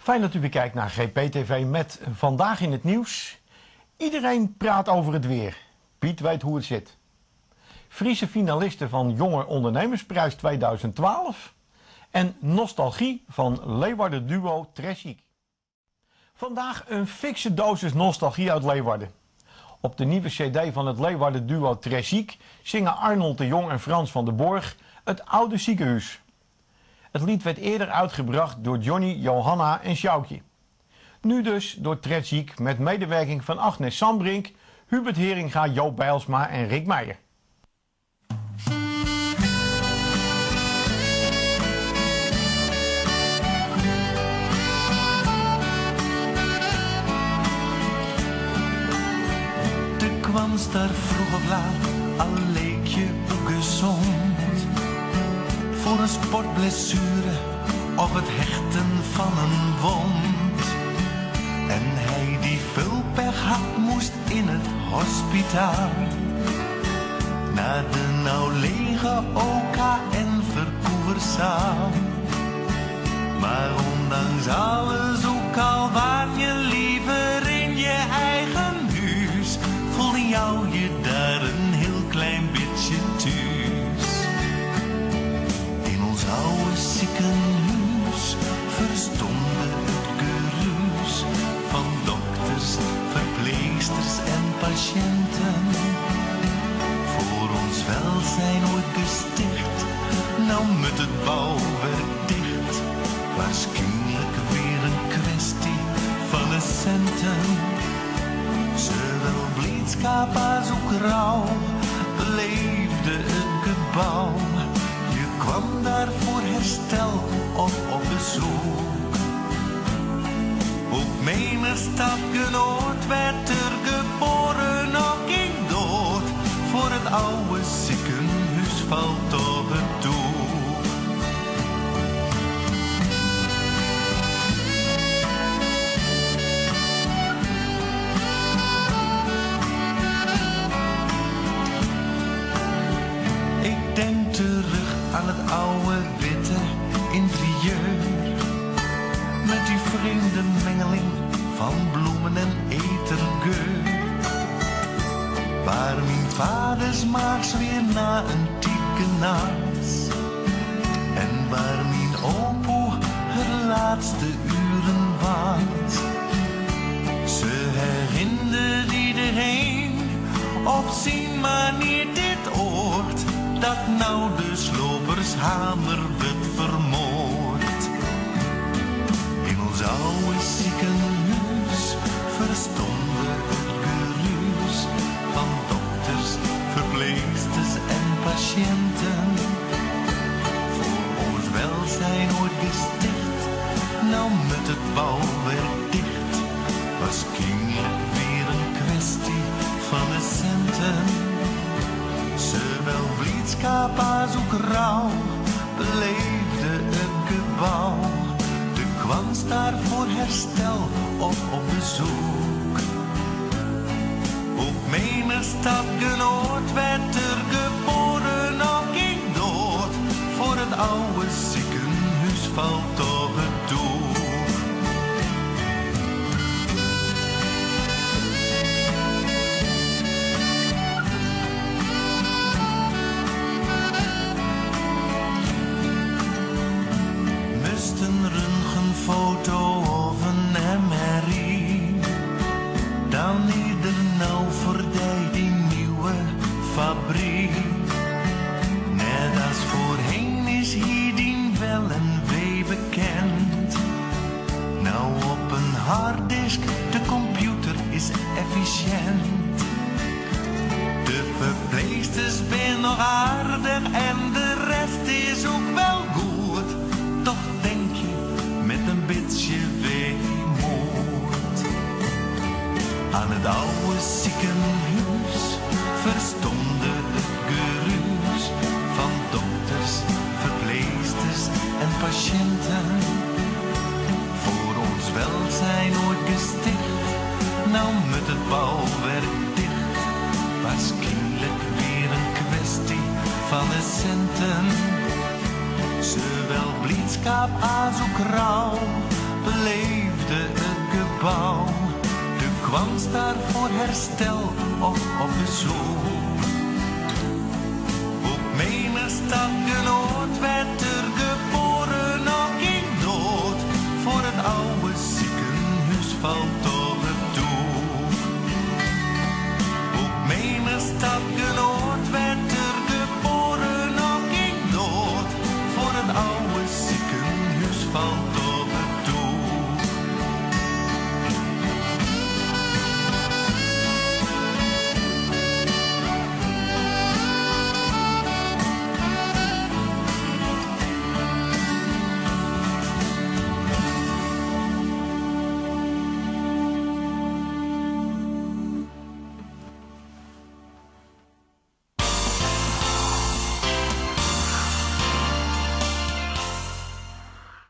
Fijn dat u weer kijkt naar GPTV met Vandaag in het Nieuws. Iedereen praat over het weer. Piet weet hoe het zit. Friese finalisten van Jonge Ondernemersprijs 2012. En nostalgie van Leeuwarden duo Tresiek. Vandaag een fikse dosis nostalgie uit Leeuwarden. Op de nieuwe cd van het Leeuwarden duo Tresiek zingen Arnold de Jong en Frans van der Borg Het Oude Ziekenhuis. Het lied werd eerder uitgebracht door Johnny, Johanna en Sjoukje. Nu dus door Tresiek met medewerking van Agnes Sambrink, Hubert Heringa, Joop Bijlsma en Rick Meijer. De kwamst daar vroeg of laat, al leek je ook gezond. Voor een sportblessure of het hechten van een wond. En hij die veel pech had, moest in het hospitaal. Naar de nou lege OKN verkoeverzaal. Maar ondanks alles, ook al waar je liever in je eigen huis, voelde jou je daar een heel klein beetje thuis. In ons oude ziekenhuis verstonden het geruis van dokters, verpleegsters en patiënten. Voor ons welzijn ooit gesticht, nou met het bouwwerk dicht. Waarschijnlijk weer een kwestie van de centen. Zowel blijdschap als ook rouw beleefde het gebouw. Je kwam daar voor herstel of op bezoek. Op menig stadgenoot werd er geboren, nog ging dood. Voor het oude ziekenhuis valt op het doek. Ik denk terug aan het oude witte interieur. Met die vreemde mengeling van bloemen en etergeur. Waar mijn vaders maag weer na een tiekenaars. En waar mijn opoe haar laatste uren was. Ze herinnerde iedereen op zijn manier dit oord. Dat nou de slopershamer werd vermoord. In ons oude ziekenhuis verstonden het geruis van dokters, verpleegsters en patiënten. Voor ons welzijn ooit gesticht, nou met het bouwwerk dicht. Was kingelijk weer een kwestie van de centen. Zowel blijdschap als ook rouw beleefde het gebouw. De kwamst daar voor herstel of op bezoek. Op menig stadgenoot werd er geboren, nog ging dood. Voor het oude ziekenhuis valt toch het doek. Een röntgenfoto of een MRI. Dan ieder nou voorbij die nieuwe fabriek. Net als voorheen is hier die wel en wee bekend. Nou op een harddisk, de computer is efficiënt. De verpleegsters zijn nog aardig en de rest is ook wel goed. Toch denk je met een beetje weemoed aan het oude ziekenhuis verstonden het geruis van dokters, verpleegsters en patiënten. Voor ons welzijn ooit gesticht, nou met het bouwwerk dicht. Waarschijnlijk weer een kwestie van de centen. Zowel blijdschap als ook rouw beleefd wou. De kwam daar voor herstel of op bezoek. Op mijn stad genoot werd